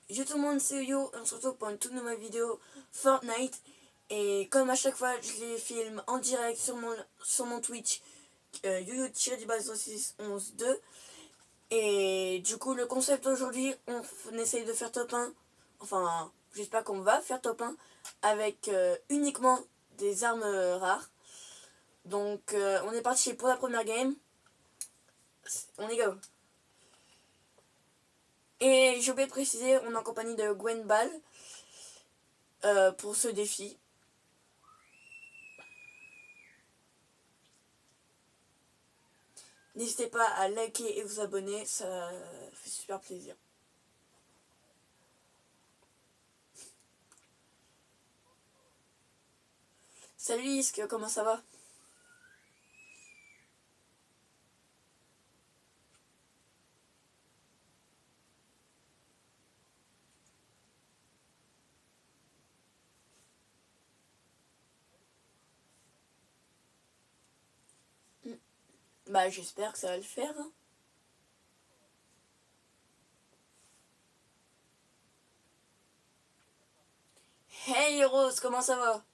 Yo tout le monde, c'est Yo, on se retrouve pour une toute nouvelle vidéo Fortnite. Et comme à chaque fois, je les filme en direct sur mon Twitch, YoYo-0611-2. Et du coup, le concept aujourd'hui, on essaye de faire top 1. Enfin, j'espère qu'on va faire top 1 avec uniquement des armes rares. Donc, on est parti pour la première game. On est go. Et je vais préciser, on est en compagnie de Gwen Ball pour ce défi. N'hésitez pas à liker et vous abonner, ça fait super plaisir. Salut Isk, comment ça va? Bah j'espère que ça va le faire. Hein. Hey Rose, comment ça va?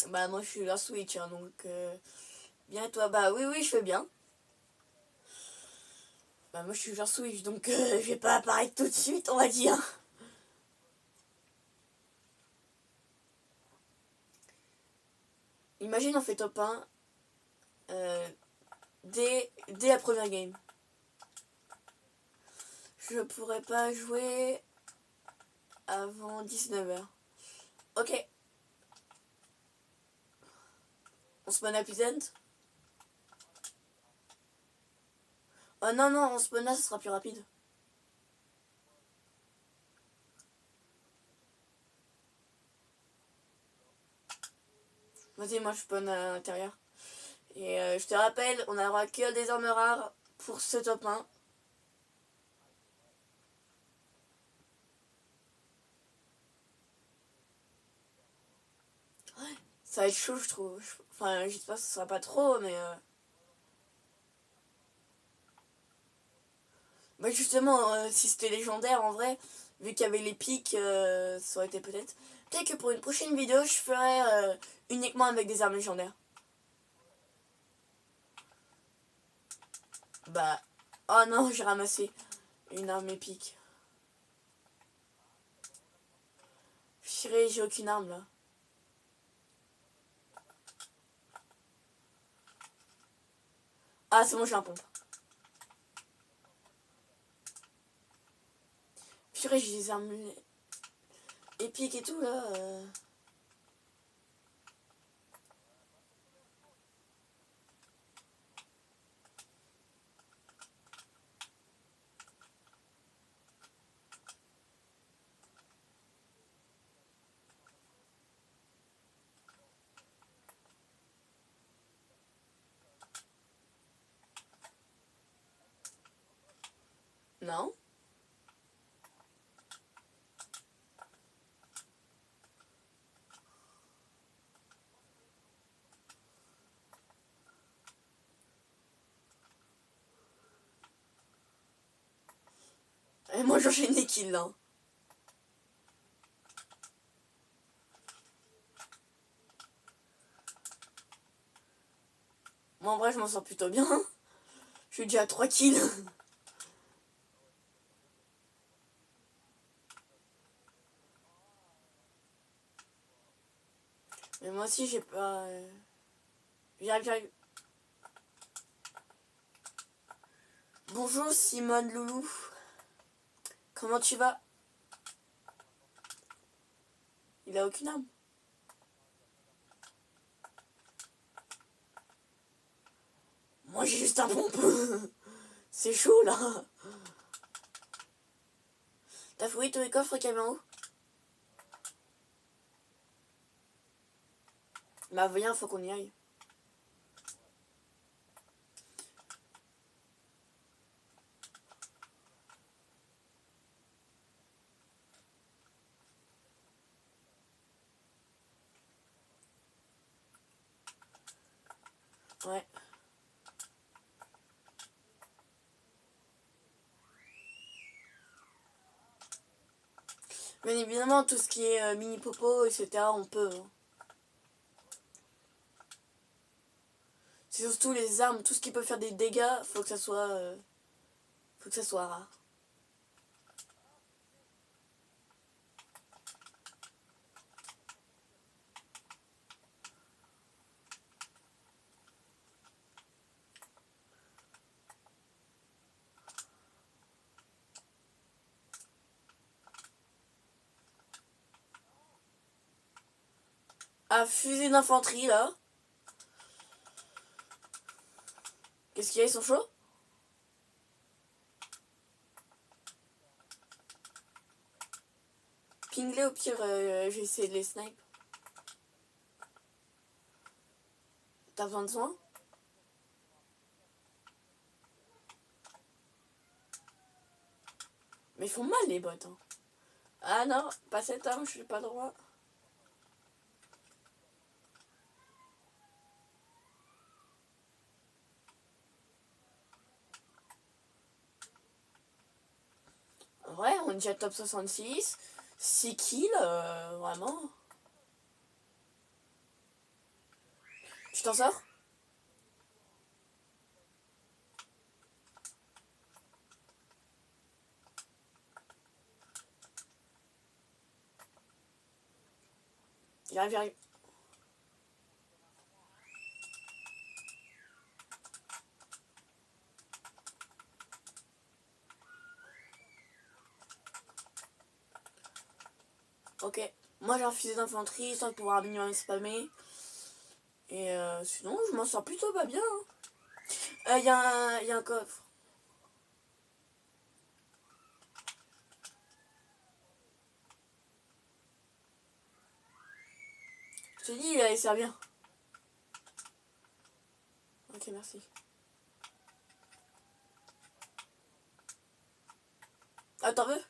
Bah moi je suis leur Switch, hein, donc bien et toi? Bah oui, je fais bien. Bah moi je suis leur Switch, donc je vais pas apparaître tout de suite, on va dire. Imagine on fait top 1 dès la première game. Je pourrais pas jouer avant 19h. Ok, on se met à Pleasant. Oh non, on spawn là, ça sera plus rapide. Vas-y, moi je spawn à l'intérieur. Et je te rappelle, on n'aura que des armes rares pour ce top 1. Ça va être chaud, je trouve. Enfin, j'espère que ce sera pas trop, mais... Bah justement, si c'était légendaire, en vrai, vu qu'il y avait les pics, ça aurait été peut-être... Peut-être que pour une prochaine vidéo, je ferai uniquement avec des armes légendaires. Bah... Oh non, j'ai ramassé une arme épique. J'ai aucune arme, là. Ah, c'est bon, j'ai un pompe. Purée, j'ai des armes épiques et tout, là. Non. Et moi, j'enchaîne les kills, là. Moi, en vrai, je m'en sors plutôt bien. Je suis déjà à 3 kills. Mais moi aussi, j'ai pas... J'arrive. Bonjour, Simone Loulou. Comment tu vas? Il a aucune arme. Moi, j'ai juste un pompe. C'est chaud, là. T'as fouillé tous les coffres qu'il y avait en haut? Bah, viens, faut qu'on y aille. Ouais. Bien évidemment, tout ce qui est mini popo, etc., on peut. Hein. C'est surtout les armes, tout ce qui peut faire des dégâts, faut que ça soit rare. Ah, fusil d'infanterie là. Qu'est-ce qu'il y a, ils sont chauds? Ping-les au pire, j'ai essayé de les snipe. T'as besoin de soins? Mais ils font mal les bots. Hein. Ah non, pas cette arme, je suis pas droit. Ouais, on est déjà top 66. 6 kills, vraiment. Tu t'en sors? J'arrive, j'arrive. Ok. Moi j'ai un fusil d'infanterie, sans pouvoir un minimum spammer. Et sinon, je m'en sors plutôt pas bien. Il y a un coffre. Je te dis, il allait servir. Ok, merci. Ah, t'en veux?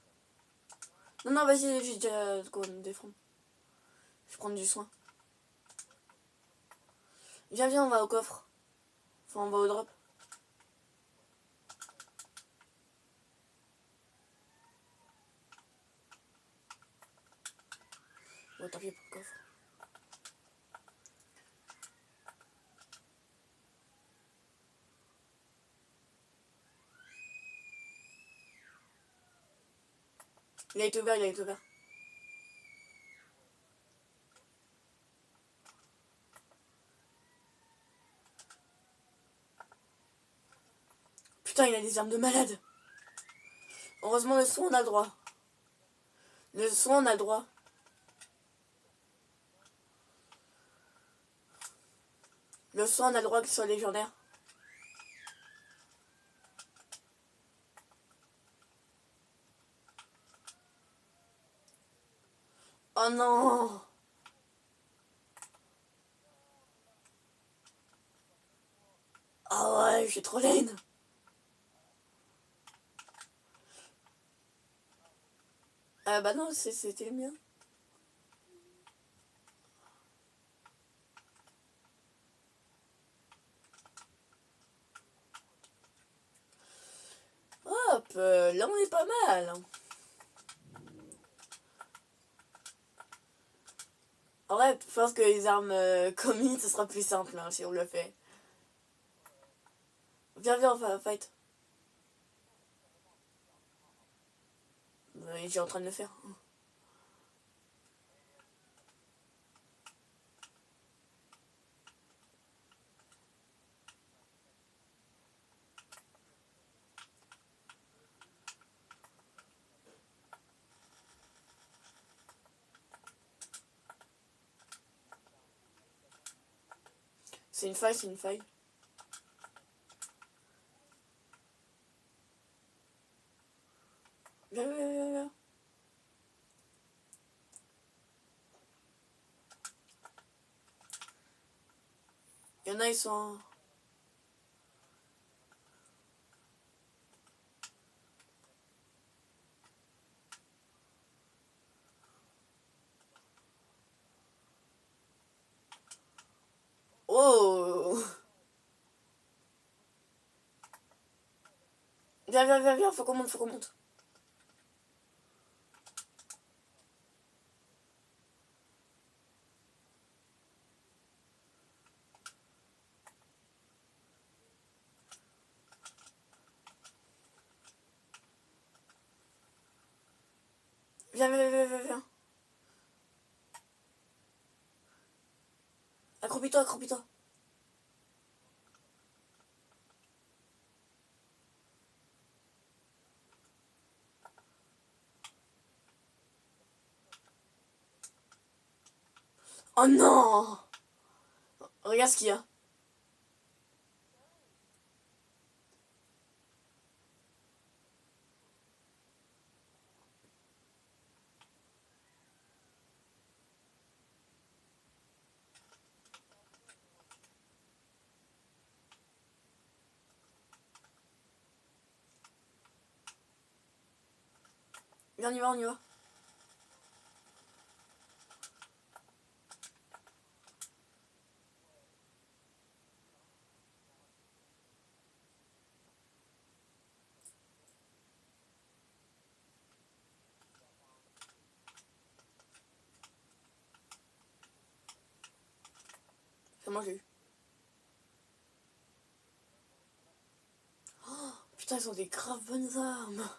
Non, non, vas-y, j'ai déjà de quoi me défendre. Je vais prendre du soin. Viens, viens, on va au coffre. Enfin, on va au drop. Bon, tant pis pour le coffre. Il a été ouvert, il a été ouvert. Putain, il a des armes de malade. Heureusement, le son, on a le droit. Le son, on a le droit. Le son, on a le droit qu'il soit légendaire. Oh non! Ah ouais, j'ai trop laine. Ah bah non, c'était le mien. Hop, là on est pas mal. En vrai, je pense que les armes communes, ce sera plus simple hein, si on le fait. Viens, viens, on va fight. J'ai en train de le faire. C'est une faille, c'est une faille. Viens, viens, viens, viens. Il y en a, ils sont... Oh! Viens, viens, viens, viens, faut qu'on monte, faut qu'on monte. Viens, viens, viens, viens, viens. Accroupis-toi, accroupis-toi. Oh non! Regarde ce qu'il y a. Viens, on y va, on y va. C'est moi, j'ai eu. Oh, putain, ils ont des graves bonnes armes.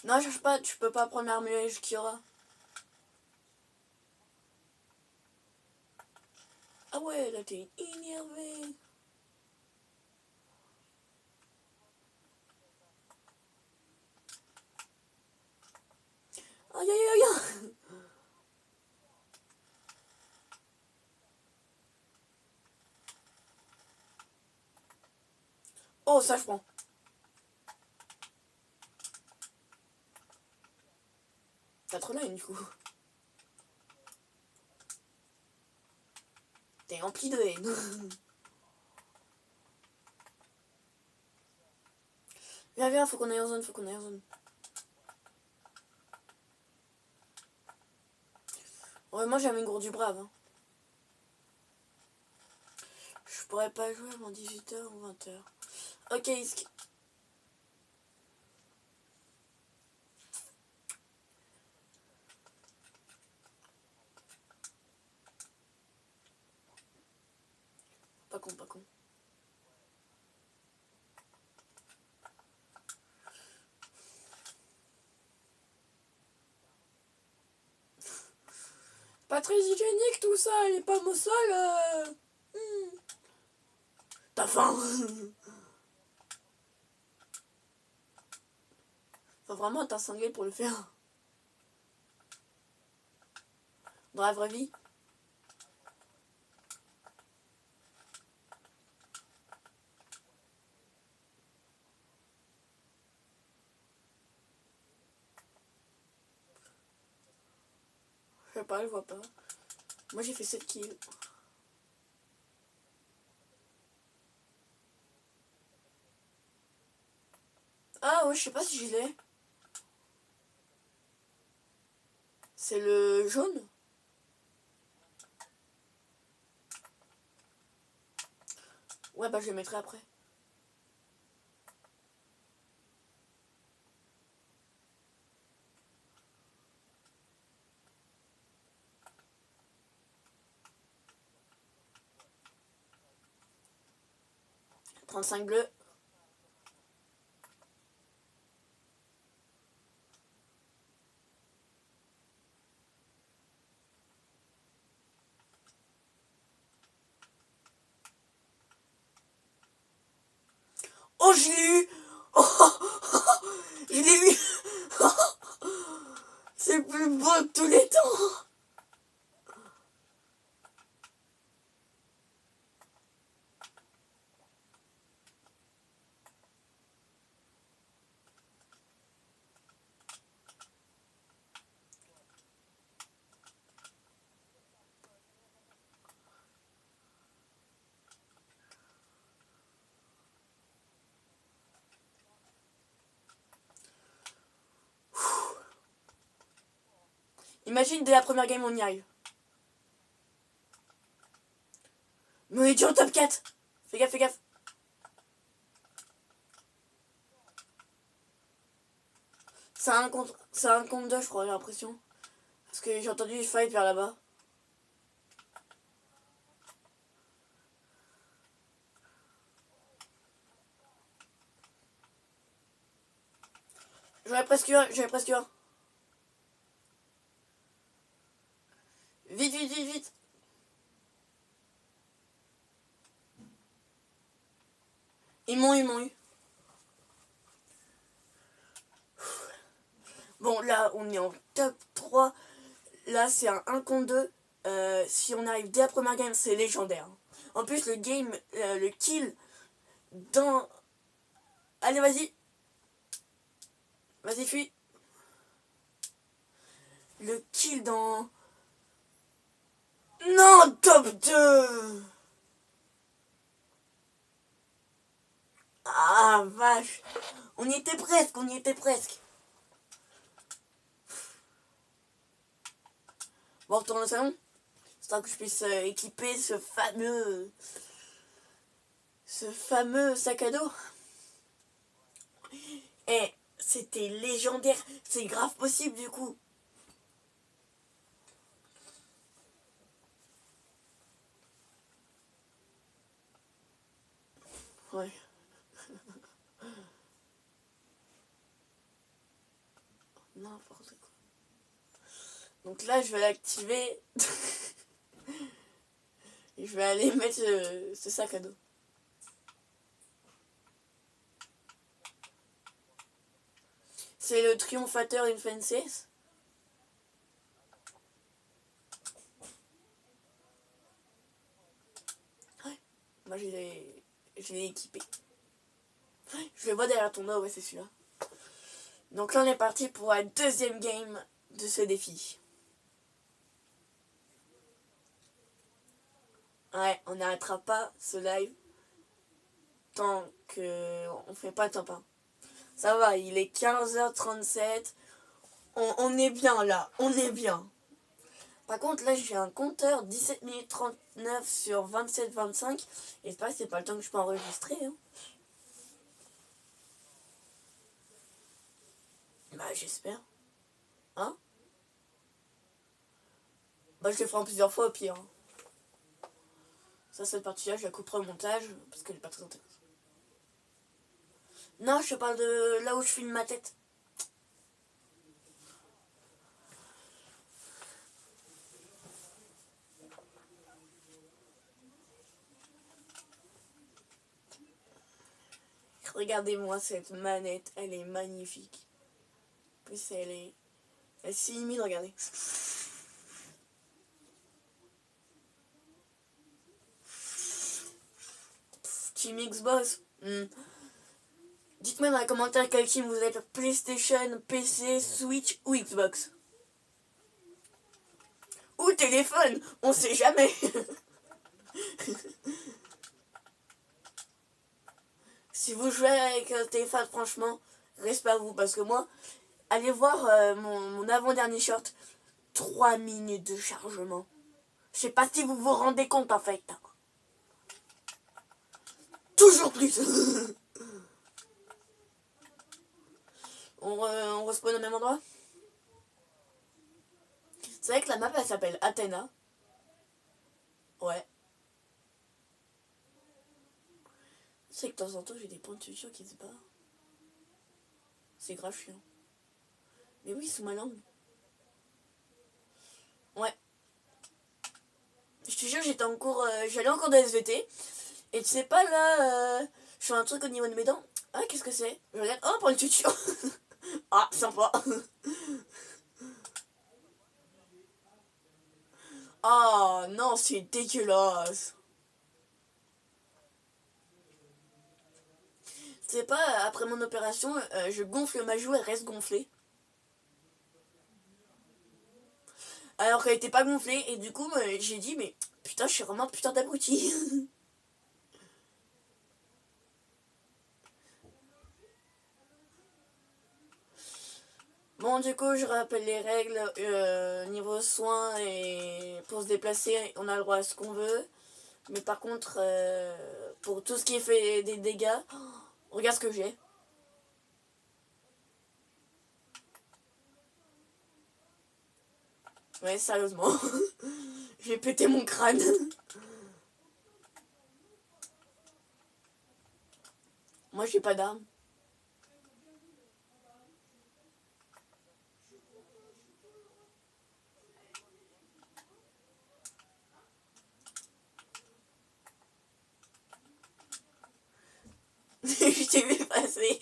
Non, cherche pas, tu peux pas prendre l'arme qu'il y aura. Ah ouais, là t'es énervé. Aïe aïe aïe aïe. Oh, ça je prends. T'as trop la haine du coup. T'es rempli de haine. Viens, viens, faut qu'on aille en zone, faut qu'on aille en zone. Ouais, moi j'ai un gourde du brave. Hein. Je pourrais pas jouer avant 18h ou 20h. Ok, pas con, pas con. Pas très hygiénique tout ça, les pommes au sol. T'as faim. Faut vraiment être un cinglé pour le faire. Dans la vraie vie. Je sais pas, je vois pas. Moi j'ai fait 7 kills. Ah ouais, je sais pas si je l'ai. C'est le jaune. Ouais, bah je le mettrai après. « 35 bleus. Oh, je l'ai eu. Oh, je l'ai eu. C'est le plus beau de tous les temps. Imagine dès la première game on y arrive. Mais on est déjà au top 4. Fais gaffe, fais gaffe. C'est un contre 2 je crois, j'ai l'impression. Parce que j'ai entendu fight vers là-bas. J'aurais presque eu, j'aurais presque eu. Vite, vite, vite, vite. Ils m'ont eu. Bon, là, on est en top 3. Là, c'est un 1 contre 2. Si on arrive dès la première game, c'est légendaire. En plus, le game, le kill dans... Allez, vas-y. Vas-y, fuis. Le kill dans... Non, top 2. Ah, vache. On y était presque, on y était presque. Bon, on retourne au salon. Histoire que je puisse équiper ce fameux sac à dos. Et c'était légendaire. C'est grave possible du coup. Ouais. N'importe quoi. Donc là, je vais l'activer. Et je vais aller mettre ce sac à dos. C'est le Triomphateur Infences. Ouais. Moi, je l'ai équipé. Je le vois derrière ton dos, ouais, c'est celui-là. Donc là, on est parti pour la deuxième game de ce défi. Ouais, on n'arrêtera pas ce live tant qu'on fait pas top 1. Ça va, il est 15h37. On est bien là, on est bien. Par contre, là, j'ai un compteur 17 minutes 39 sur 27-25. Et c'est pas, c'est pas le temps que je peux enregistrer. Hein. Bah, j'espère. Hein? Bah, je le ferai en plusieurs fois au pire. Hein. Ça, cette partie-là, je la couperai au montage parce qu'elle est pas très intéressante. Non, je te parle de là où je filme ma tête. Regardez-moi cette manette, elle est magnifique. En plus, elle s'illumine, regardez. Team Xbox. Dites-moi dans les commentaires quel team vous êtes. PlayStation, PC, Switch ou Xbox. Ou téléphone, on sait jamais. Si vous jouez avec un téléphone, franchement, respect à vous. Parce que moi, allez voir mon avant-dernier short. 3 minutes de chargement. Je sais pas si vous vous rendez compte en fait. Toujours plus. On respawn au même endroit. C'est vrai que la map elle s'appelle Athena. Ouais. C'est que de temps en temps j'ai des points de suture qui se barrent. C'est grave chiant. Mais oui, sous ma langue. Ouais. Je te jure, j'étais en cours. J'allais en cours de SVT. Et tu sais pas là. Je fais un truc au niveau de mes dents. Ah, qu'est-ce que c'est? Je regarde. Oh, pour une tuture. Ah, sympa. Oh non, c'est dégueulasse. C'est pas, après mon opération, je gonfle ma joue, elle reste gonflée. Alors qu'elle était pas gonflée, et du coup, j'ai dit, mais putain, je suis vraiment un putain d'abruti. Bon, du coup, je rappelle les règles. Niveau soins et pour se déplacer, on a le droit à ce qu'on veut. Mais par contre, pour tout ce qui fait des dégâts, regarde ce que j'ai. Ouais, sérieusement. J'ai pété mon crâne. Moi, j'ai pas d'arme. Je t'ai vu passer.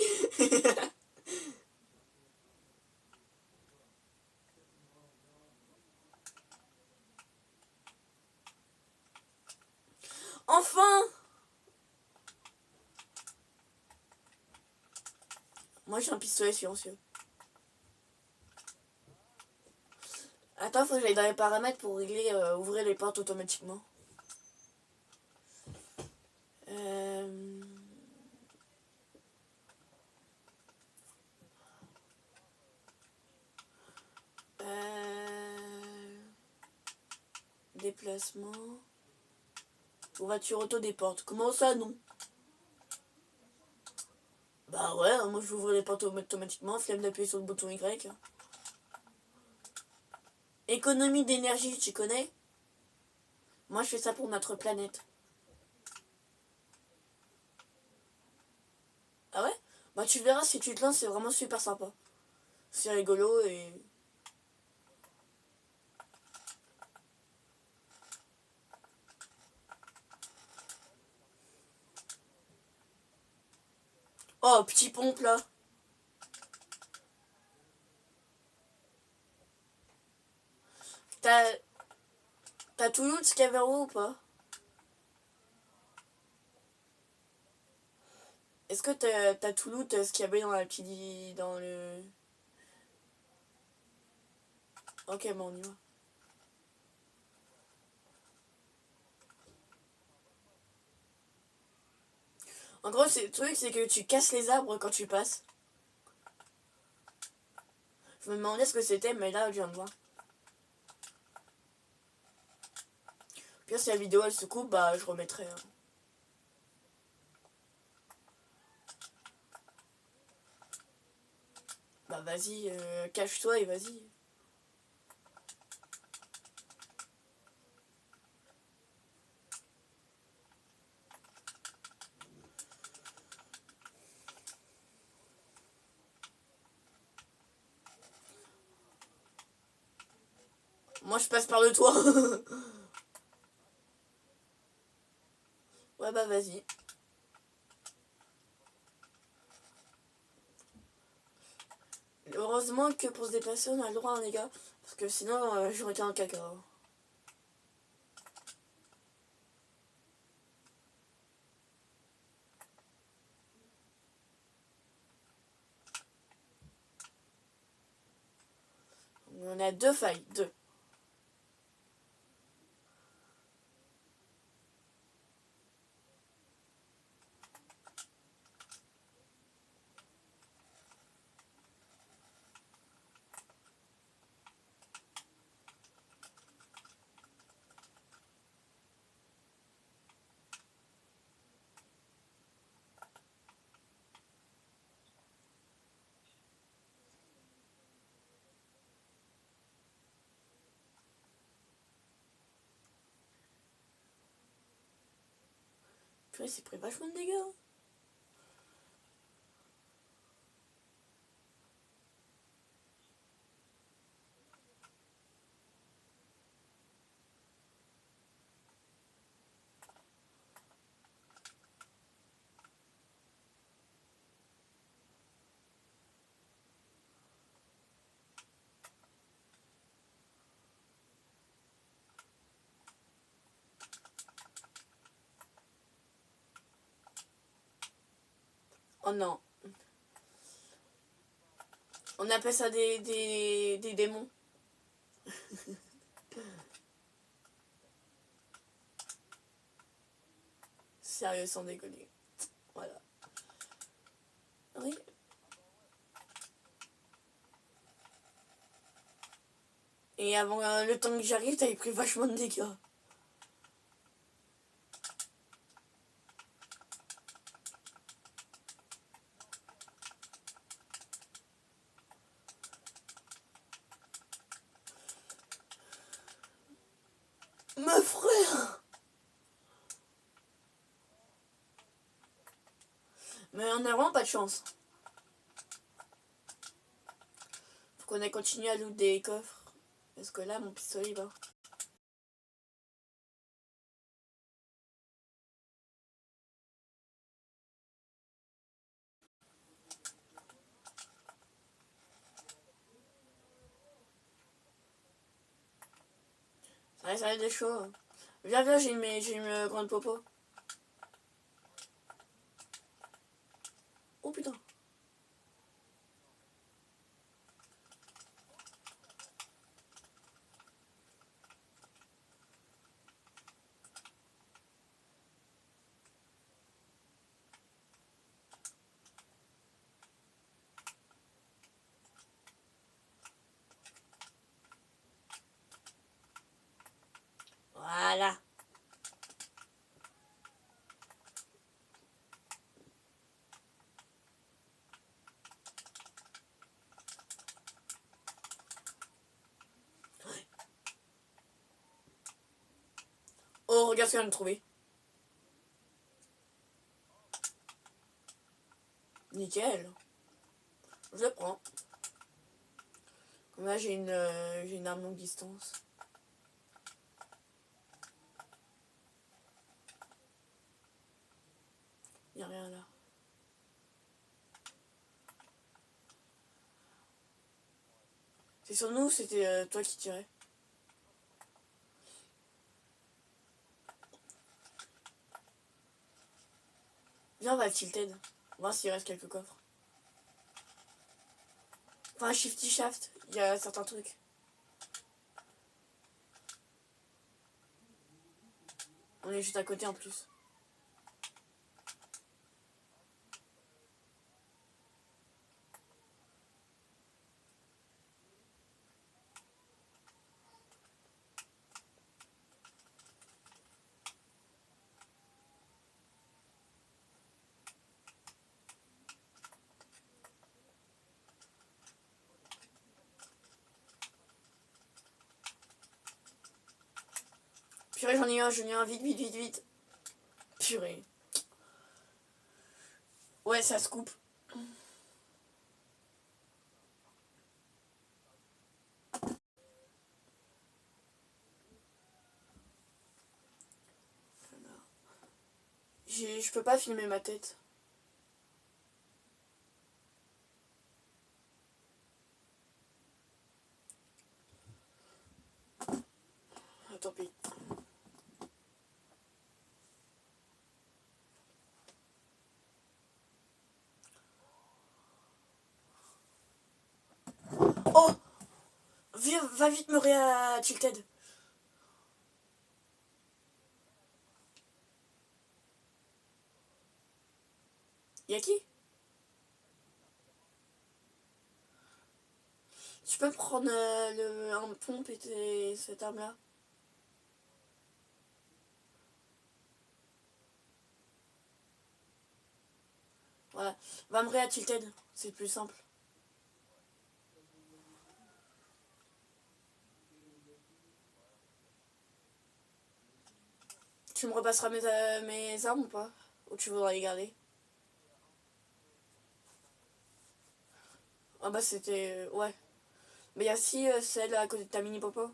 Enfin! Moi j'ai un pistolet silencieux. Attends, faut que j'aille dans les paramètres pour régler ouvrir les portes automatiquement. Euh... Déplacement. Voiture auto des portes. Comment ça, non? Bah ouais, moi je vais ouvrir les portes automatiquement, flemme d'appuyer sur le bouton Y. Économie d'énergie, tu connais? Moi je fais ça pour notre planète. Ah ouais? Bah tu verras si tu te lances, c'est vraiment super sympa. C'est rigolo et... Oh, petit pompe là. T'as Toulouse Scavero ou pas? Est-ce que t'as Toulouse ce qu'il y avait dans la petite... dans le... Ok, bon, on y va. En gros, le truc, c'est que tu casses les arbres quand tu passes. Je me demandais ce que c'était, mais là, je viens de voir. Puis si la vidéo, elle se coupe, bah, je remettrai. Hein. Bah, vas-y, cache-toi et vas-y. Moi, je passe par le toit. Ouais, bah, vas-y. Heureusement que pour se déplacer, on a le droit, hein, les gars. Parce que sinon, j'aurais été un caca. On a deux failles, deux. Purée, c'est pris vachement de dégâts. Hein. Oh non. On appelle ça des démons. Sérieux, sans déconner. Voilà. Oui. Et avant le temps que j'arrive, t'avais pris vachement de dégâts. Ma frère. Mais on a vraiment pas de chance. Faut qu'on ait continué à loot des coffres. Parce que là, mon pistolet, il va. Allez, ça va être chaud. Viens, viens, j'ai une grande popo. Oh putain. Voilà. Oh, regarde ce qu'on vient de trouver. Nickel. Je le prends. Comme là, j'ai une arme longue distance. Y a rien là. C'est sur nous, c'était toi qui tirais. Viens, on va le tilted. On va voir s'il reste quelques coffres. Enfin, shifty shaft, il y a certains trucs. On est juste à côté en plus. Purée, j'en ai un, vite, vite, vite, vite. Purée. Ouais, ça se coupe. Je peux pas filmer ma tête. Ah, tant pis. Oh, viens, va vite me à tilted. Y'a qui? Tu peux me prendre un pompe et cette arme là? Voilà. Va me à tilted, c'est plus simple. Tu me repasseras mes armes ou pas? Ou tu voudras les garder? Ah bah c'était... ouais. Mais il y a aussi celle à côté de ta mini popo.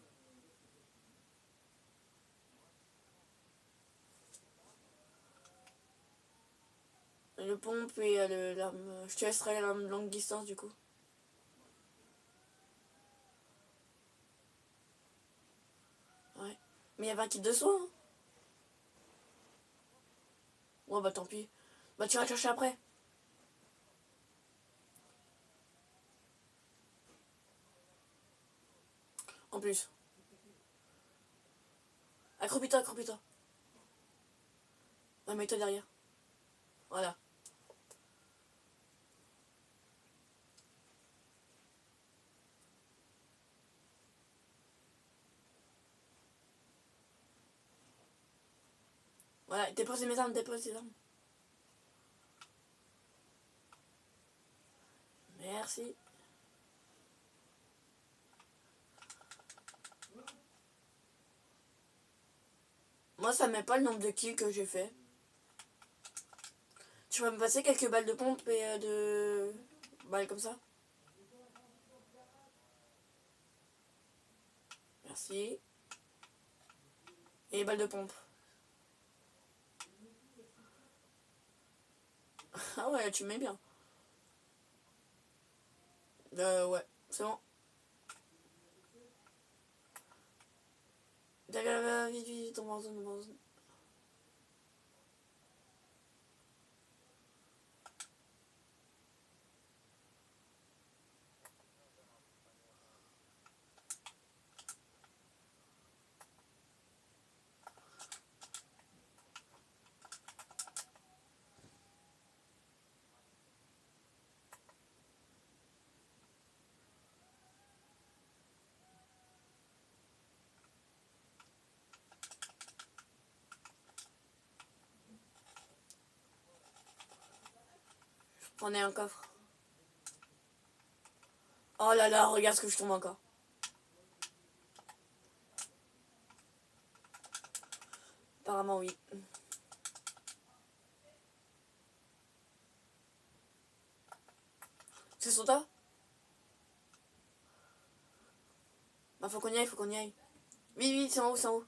Le pompe et l'arme... Je te laisserai l'arme longue distance du coup. Ouais. Mais il y avait un kit de soin. Hein. Ouais bah tant pis. Bah tu vas le chercher après. En plus. Accroupis-toi, accroupis-toi. Ouais, mets-toi derrière. Voilà. Voilà, dépose mes armes, dépose tes armes. Merci. Moi, ça met pas le nombre de kills que j'ai fait. Tu vas me passer quelques balles de pompe et de... balles comme ça. Merci. Et les balles de pompe. Ah ouais, tu mets bien. Ouais, c'est bon. Vite, vite, on va en zone, on va en zone. Je prenais un coffre. Oh là là, regarde ce que je tombe encore. Apparemment, oui. C'est sur toi? Bah, faut qu'on y aille, faut qu'on y aille. Vite, vite, c'est en haut, c'est en haut.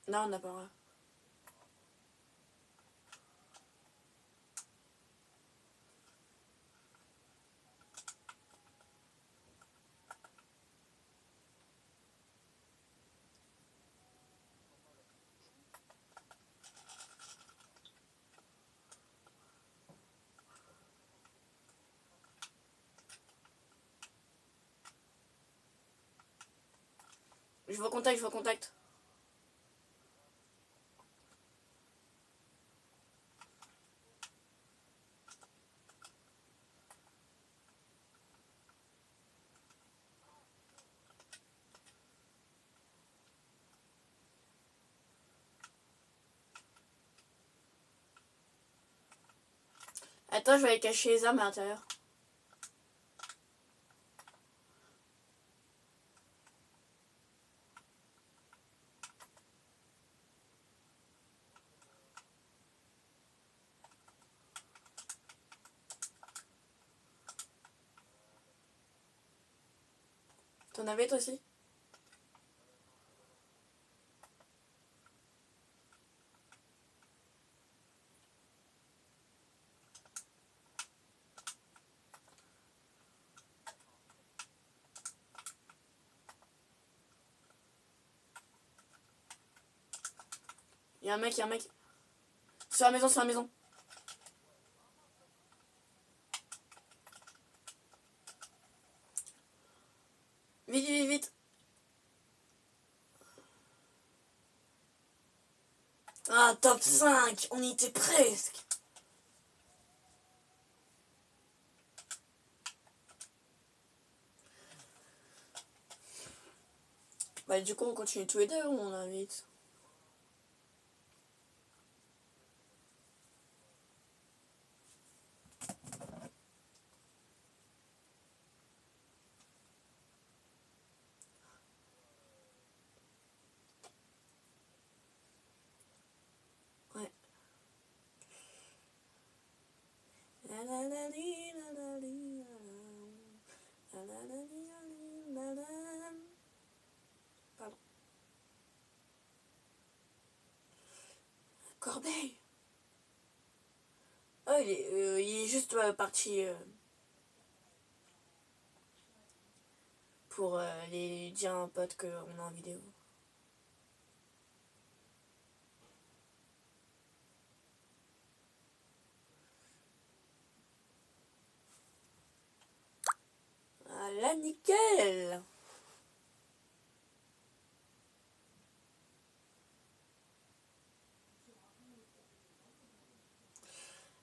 Non, on n'a pas le droit. Je vois contact, je vois contact. Attends, je vais aller cacher les armes à l'intérieur. T'en avais toi aussi? Il y a un mec, il y a un mec. Sur la maison, sur la maison. Vite, vite, vite. Ah, top 5. On y était presque. Bah, du coup, on continue tous les deux ou on invite? Ouais. Pardon. Corbeille. Oh, il est juste parti pour aller dire à un pote qu'on est en vidéo. Ah là, nickel.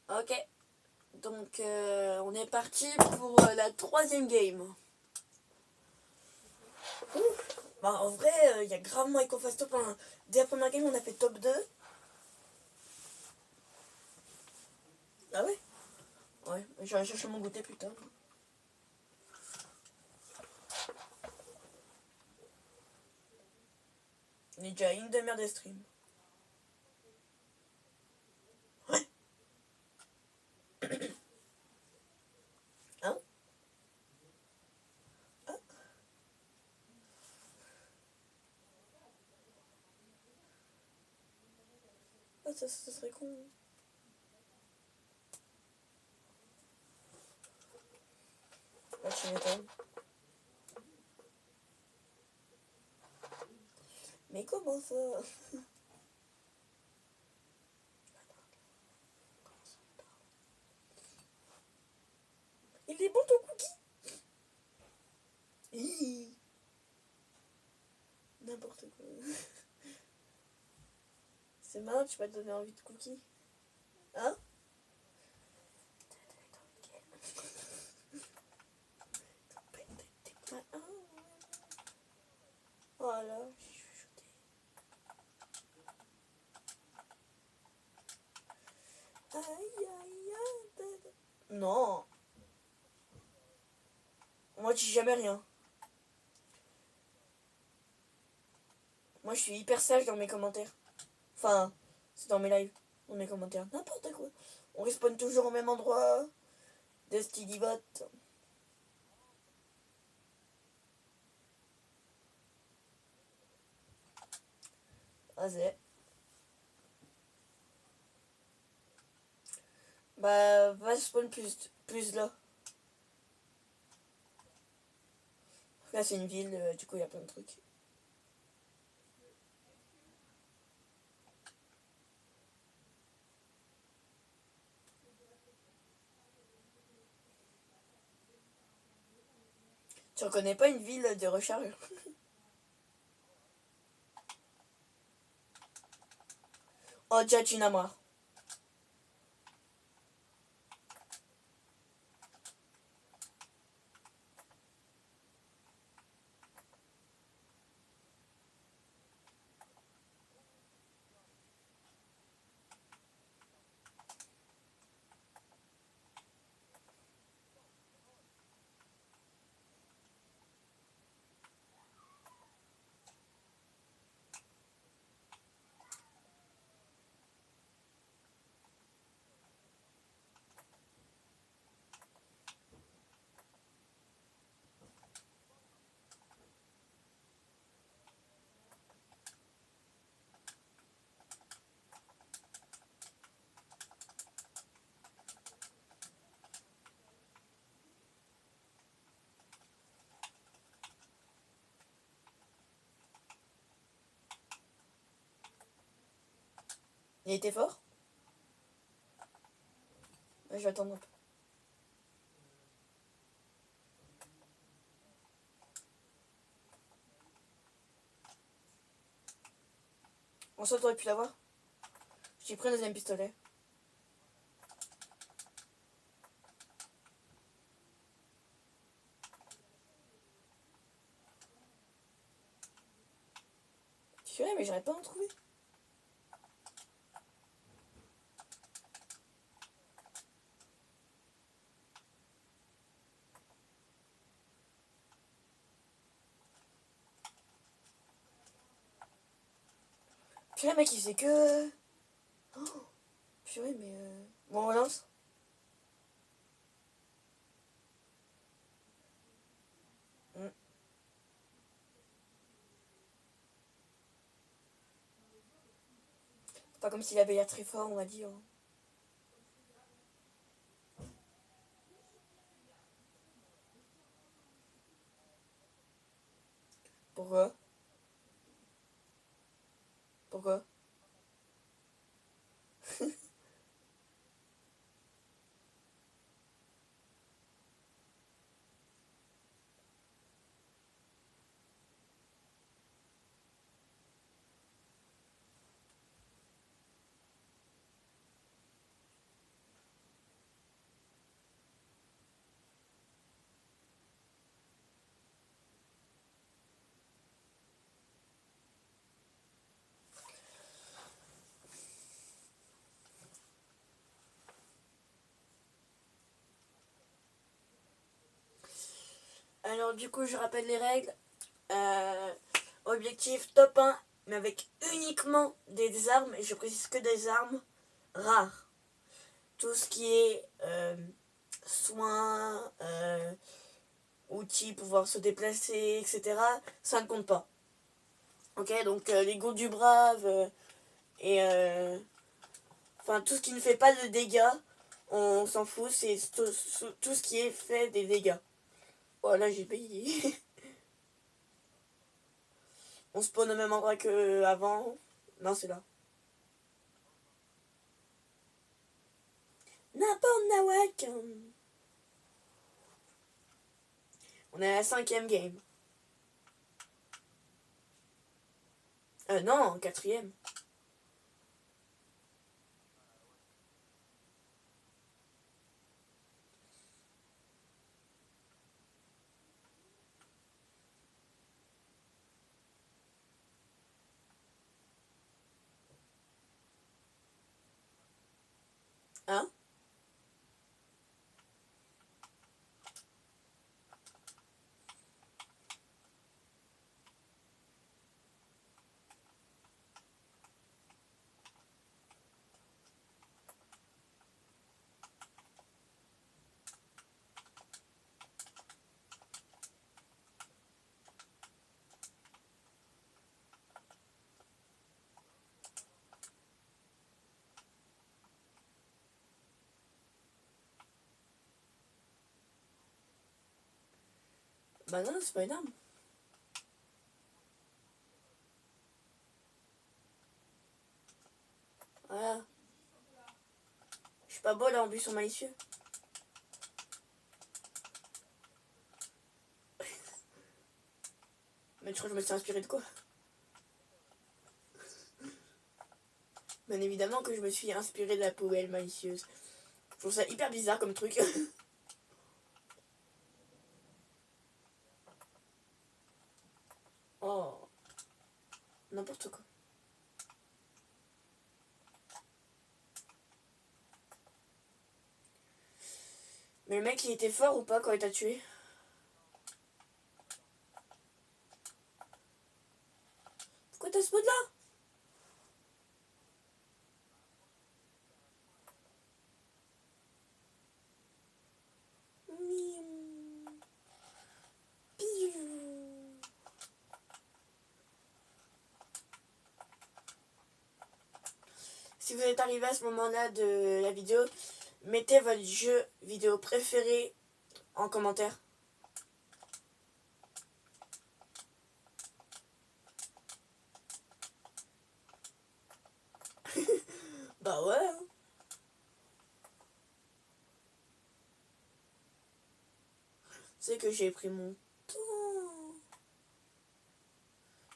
Ok. Donc, on est parti pour la troisième game. Bah, en vrai, il y a grave moyen qu'on fasse top 1. Dès la première game, on a fait top 2. Ah ouais? Ouais, j'aurais cherché mon goûter plus tard. On est déjà à une demi-heure de stream. Ouais. Hein? Ah, ça serait con. Tu m'étonnes. Mais comment ça? Il est bon ton cookie? Hi. N'importe quoi. C'est marrant, tu vas te donner envie de cookie. Hein? Voilà, je suis chuchoté. Aïe, aïe, aïe. Non. Moi, je dis jamais rien. Moi, je suis hyper sage dans mes commentaires. Enfin, c'est dans mes lives, dans mes commentaires. N'importe quoi. On respawn toujours au même endroit. Destiny Bot. Vas-y. Bah, va spawn plus là. Là, c'est une ville, du coup, il y a plein de trucs. Tu reconnais pas une ville de recharge? Oh, Jachinamar. Il était fort? Ouais, je vais attendre un peu. En soi, t'aurais pu l'avoir. J'ai pris un deuxième pistolet. Je mais j'aurais pas en trouvé. Purée, mec, il faisait que... Oh, purée, mais... Bon, on relance. Pas comme s'il avait l'air très fort, on va dire. Pourquoi? Pourquoi? Alors, du coup, je rappelle les règles. Objectif top 1, mais avec uniquement des armes, et je précise que des armes rares. Tout ce qui est soins, outils, pouvoir se déplacer, etc., ça ne compte pas. Ok, donc les goûts du brave et enfin tout ce qui ne fait pas de dégâts, on s'en fout, c'est tout ce qui est fait des dégâts. Voilà, j'ai payé. On spawn au même endroit que avant. Non, c'est là. N'importe nawak. On est à la 5e game. Non, 4e. Hein? Bah non, c'est pas une arme. Voilà. Je suis pas beau là en buisson malicieux. Mais je crois que je me suis inspiré de quoi? Bien évidemment que je me suis inspiré de la poubelle malicieuse. Je trouve ça hyper bizarre comme truc. Oh, n'importe quoi. Mais le mec, il était fort ou pas quand il t'a tué? Pourquoi t'as ce mode là? Si vous êtes arrivé à ce moment-là de la vidéo, mettez votre jeu vidéo préféré en commentaire. Bah ouais. Hein. C'est que j'ai pris mon temps.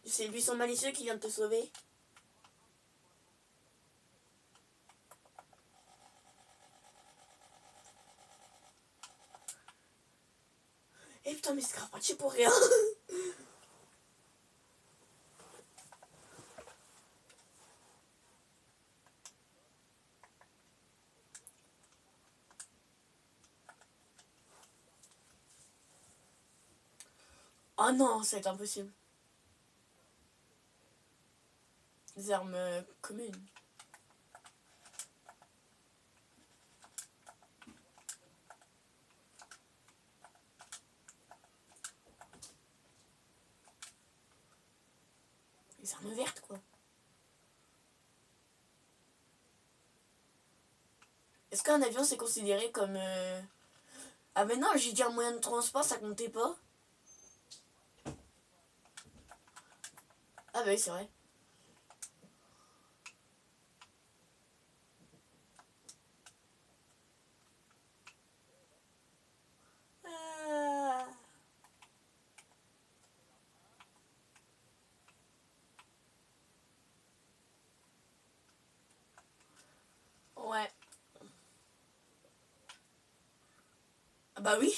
C'est lui son malicieux qui vient de te sauver. Eh putain, mais c'est grave parti pour rien. Oh non, c'est impossible. Des armes communes. Des armes vertes, quoi. Est-ce qu'un avion c'est considéré comme... Ah mais non, j'ai dit un moyen de transport, ça comptait pas. Ah bah oui, c'est vrai. Ah. Ouais. Ah bah oui.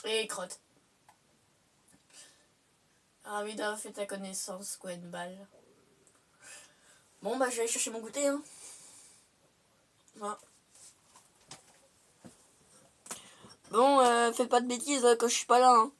Et crotte. Ravi d'avoir fait ta connaissance, Gwenball. Bon bah je vais aller chercher mon goûter, hein. Voilà. Bon, faites pas de bêtises quand je suis pas là, hein.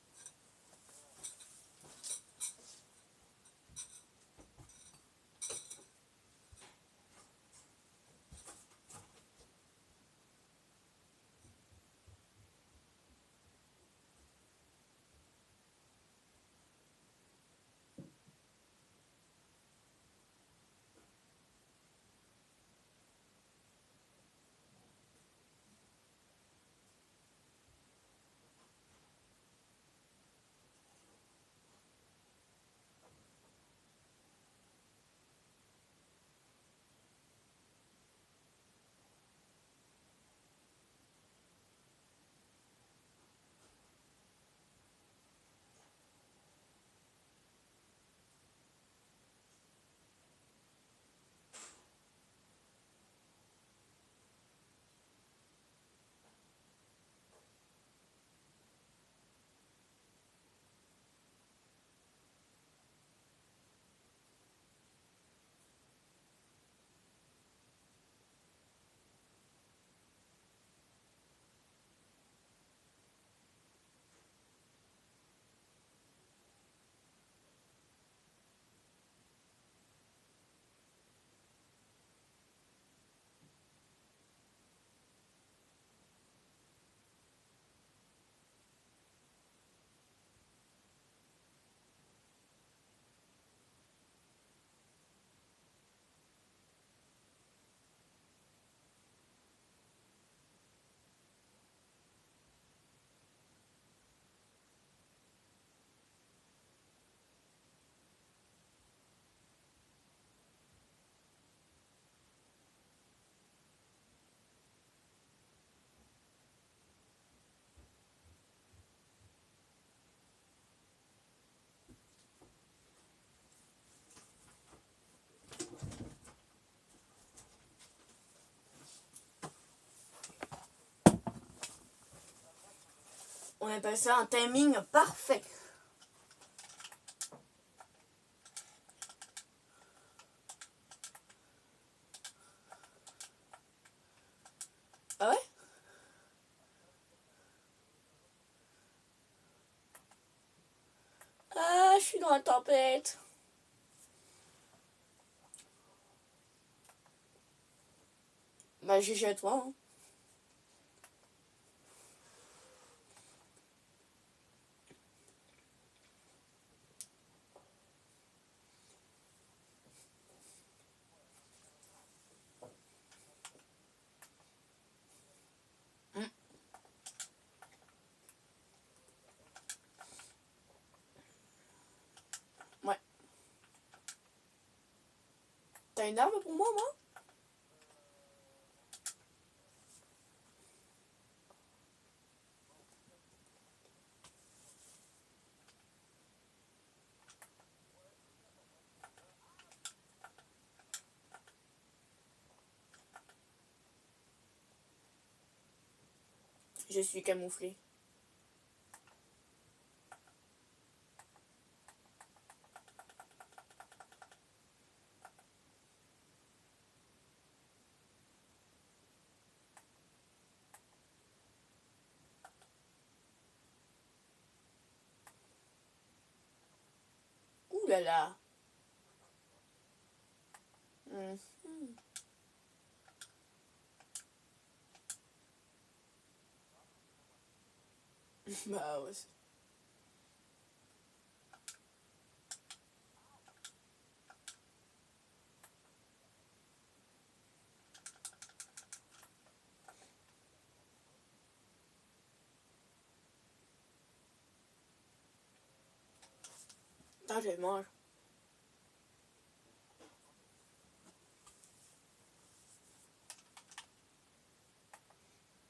On appelle ça un timing parfait. Ah ouais? Ah, je suis dans la tempête. Bah, GG à toi. Hein. Mm. Ouais. T'as une arme pour moi? Je suis camouflé. Ouh là là. Mm. Bah ouais. Attends, je mange.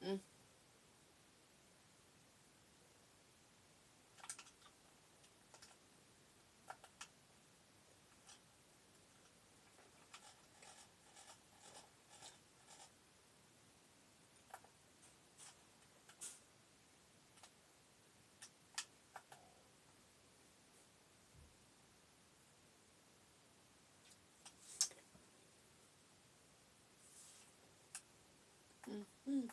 Mm. Mm. Mm.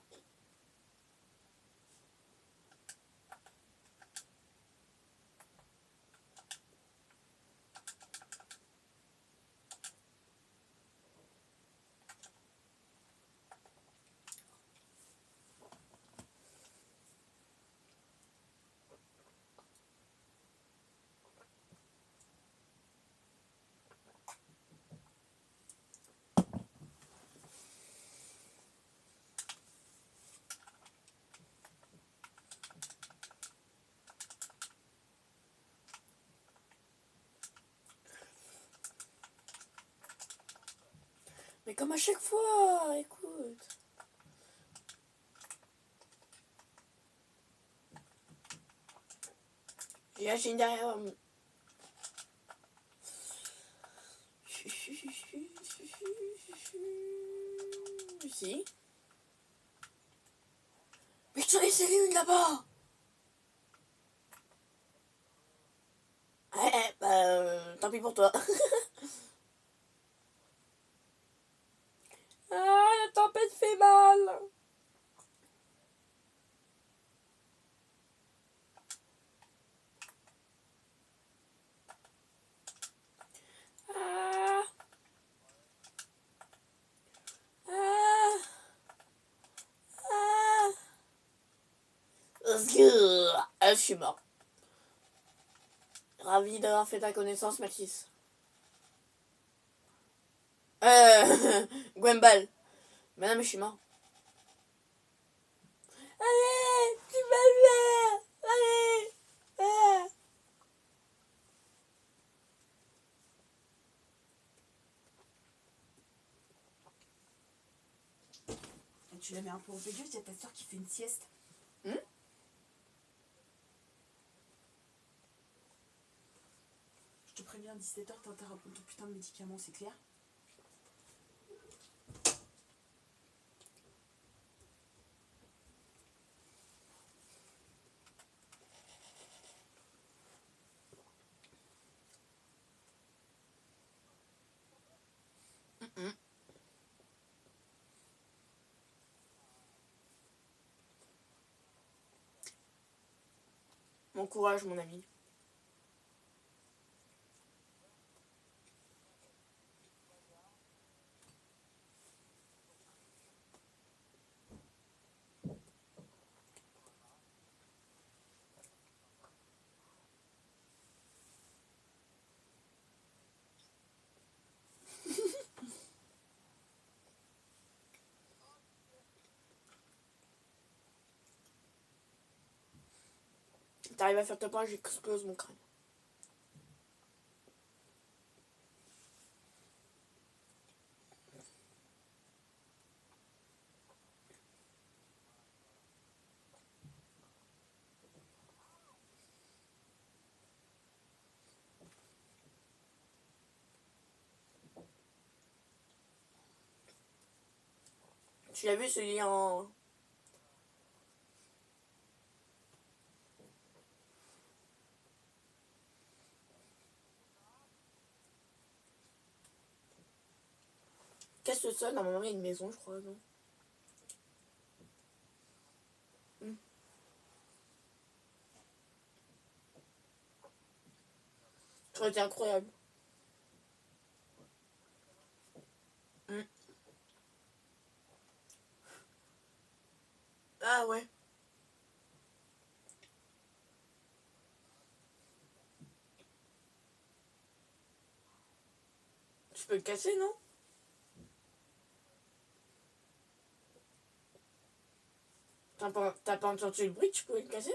Mais comme à chaque fois, écoute. J'ai une derrière. Si. Mais j'en ai laissé une là-bas. Bah, tant pis pour toi. Ah, la tempête fait mal. Ah, ah, ah. Je suis mort. Ravi d'avoir fait ta connaissance, Mathis. Gwembal. Mais non, mais je suis mort. Allez, tu vas le faire. Allez. Ah. Et tu la mets un peu au milieu, il y a ta soeur qui fait une sieste. Hmm? Je te préviens, à 17h, t'as ton putain de médicament, c'est clair? Bon courage, mon ami. T'arrives à faire top 1, j'explose mon crâne. Tu l'as vu celui en... Casse le sol, normalement il y a une maison, je crois, non? Ça aurait été incroyable. Ah ouais. Tu peux le casser, non? T'as pas entendu le bruit, tu peux le casser?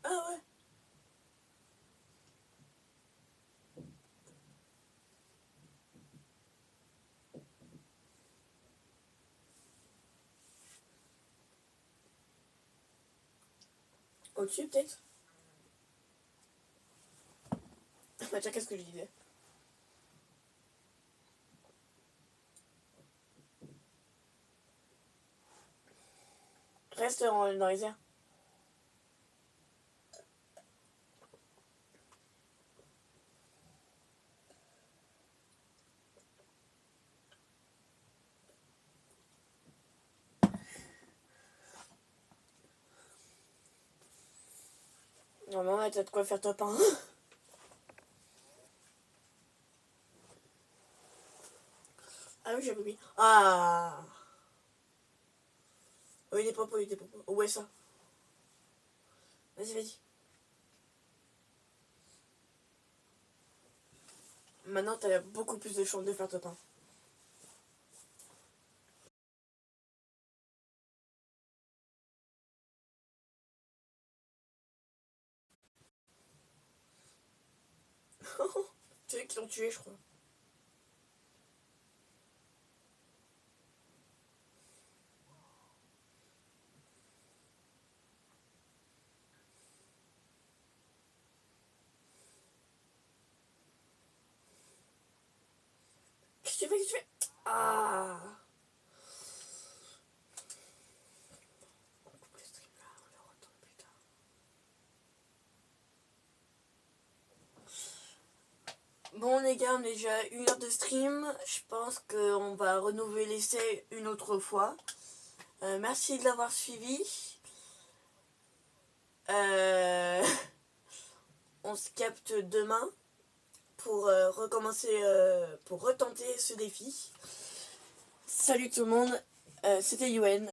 Ah ouais. Au-dessus, peut-être? Bah tiens, qu'est-ce que je disais? Reste dans les airs. Normalement, t'as de quoi faire top 1. Ah oui, j'avais oublié. Ah. Oui, des propos, des propos. Où est ça? Vas-y, vas-y. Maintenant, t'as beaucoup plus de chances de faire top 1. C'est eux qui l'ont tué, je crois. Qu'est-ce que tu fais? Qu'est-ce que tu fais? Ah. On coupe le stream là, on le retourne plus tard. Bon les gars, on est déjà 1 heure de stream. Je pense qu'on va renouveler l'essai une autre fois. Merci de l'avoir suivi. On se capte demain pour recommencer, pour retenter ce défi. Salut tout le monde, c'était Yuen.